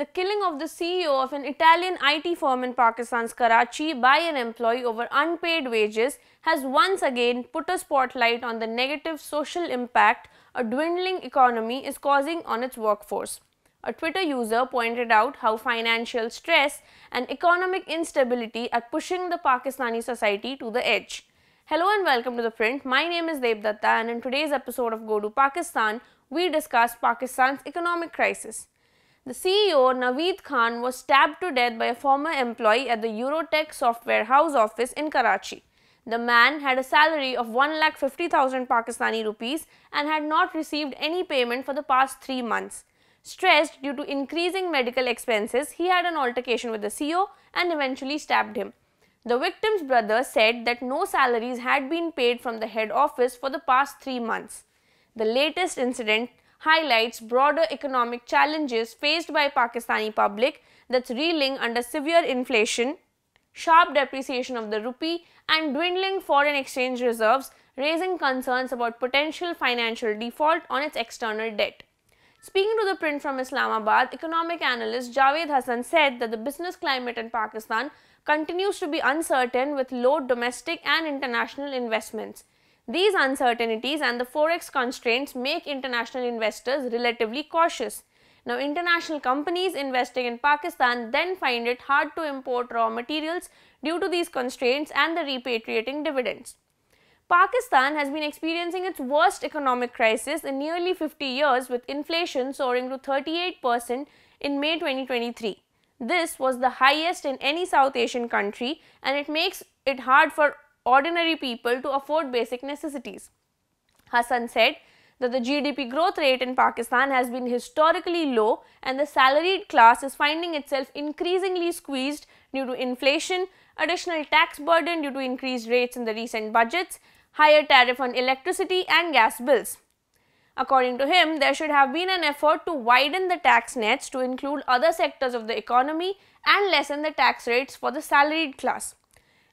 The killing of the CEO of an Italian IT firm in Pakistan's Karachi by an employee over unpaid wages has once again put a spotlight on the negative social impact a dwindling economy is causing on its workforce. A Twitter user pointed out how financial stress and economic instability are pushing the Pakistani society to the edge. Hello and welcome to The Print. My name is Debdutta, and in today's episode of Go to Pakistan, we discuss Pakistan's economic crisis. The CEO, Naveed Khan, was stabbed to death by a former employee at the Eurotech software house office in Karachi. The man had a salary of 1,50,000 Pakistani rupees and had not received any payment for the past 3 months. Stressed due to increasing medical expenses, he had an altercation with the CEO and eventually stabbed him. The victim's brother said that no salaries had been paid from the head office for the past 3 months. The latest incident highlights broader economic challenges faced by Pakistani public that's reeling under severe inflation, sharp depreciation of the rupee and dwindling foreign exchange reserves, raising concerns about potential financial default on its external debt. Speaking to The Print from Islamabad, economic analyst Javed Hassan said that the business climate in Pakistan continues to be uncertain with low domestic and international investments. These uncertainties and the forex constraints make international investors relatively cautious. Now, international companies investing in Pakistan then find it hard to import raw materials due to these constraints and the repatriating dividends. Pakistan has been experiencing its worst economic crisis in nearly 50 years, with inflation soaring to 38% in May 2023. This was the highest in any South Asian country, and it makes it hard for ordinary people to afford basic necessities. Hassan said that the GDP growth rate in Pakistan has been historically low and the salaried class is finding itself increasingly squeezed due to inflation, additional tax burden due to increased rates in the recent budgets, higher tariff on electricity and gas bills. According to him, there should have been an effort to widen the tax nets to include other sectors of the economy and lessen the tax rates for the salaried class.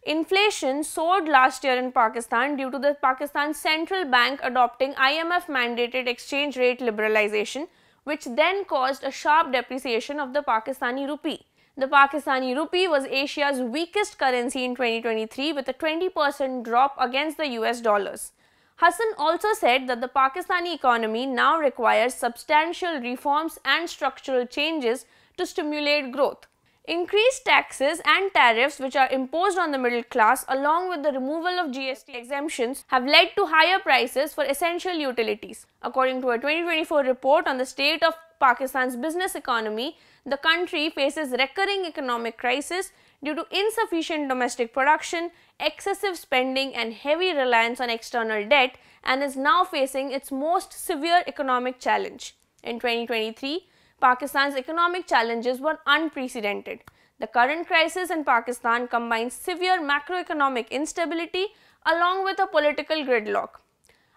Inflation soared last year in Pakistan due to the Pakistan Central Bank adopting IMF mandated exchange rate liberalization, which then caused a sharp depreciation of the Pakistani rupee. The Pakistani rupee was Asia's weakest currency in 2023 with a 20% drop against the US dollars. Hassan also said that the Pakistani economy now requires substantial reforms and structural changes to stimulate growth. Increased taxes and tariffs which are imposed on the middle class along with the removal of GST exemptions have led to higher prices for essential utilities. According to a 2024 report on the state of Pakistan's business economy, the country faces recurring economic crisis due to insufficient domestic production, excessive spending and heavy reliance on external debt, and is now facing its most severe economic challenge. In 2023, Pakistan's economic challenges were unprecedented. The current crisis in Pakistan combines severe macroeconomic instability along with a political gridlock.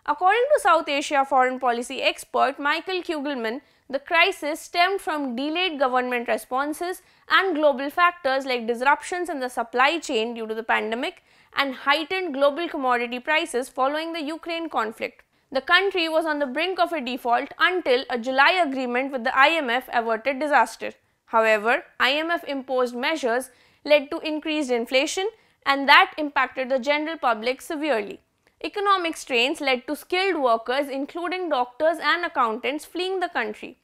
According to South Asia foreign policy expert Michael Kugelman, the crisis stemmed from delayed government responses and global factors like disruptions in the supply chain due to the pandemic and heightened global commodity prices following the Ukraine conflict. The country was on the brink of a default until a July agreement with the IMF averted disaster. However, IMF imposed measures led to increased inflation, and that impacted the general public severely. Economic strains led to skilled workers including doctors and accountants fleeing the country.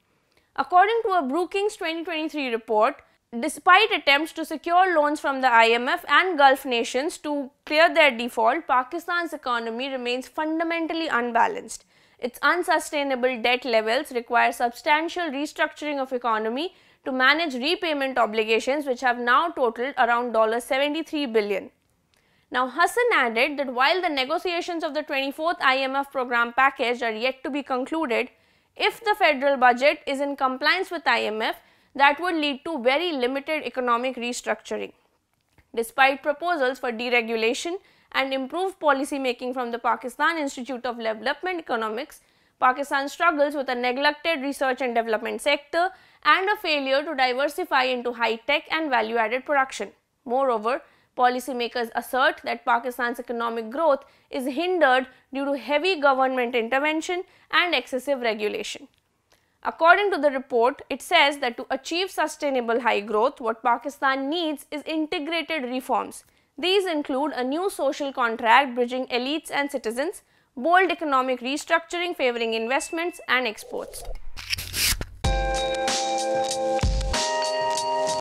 According to a Brookings 2023 report, despite attempts to secure loans from the IMF and Gulf nations to clear their default, Pakistan's economy remains fundamentally unbalanced. Its unsustainable debt levels require substantial restructuring of economy to manage repayment obligations, which have now totaled around $73 billion. Now, Hassan added that while the negotiations of the 24th IMF program package are yet to be concluded, if the federal budget is in compliance with IMF, that would lead to very limited economic restructuring. Despite proposals for deregulation and improved policy making from the Pakistan Institute of Development Economics, Pakistan struggles with a neglected research and development sector and a failure to diversify into high-tech and value-added production. Moreover, policymakers assert that Pakistan's economic growth is hindered due to heavy government intervention and excessive regulation. According to the report, it says that to achieve sustainable high growth, what Pakistan needs is integrated reforms. These include a new social contract bridging elites and citizens, bold economic restructuring favoring investments and exports.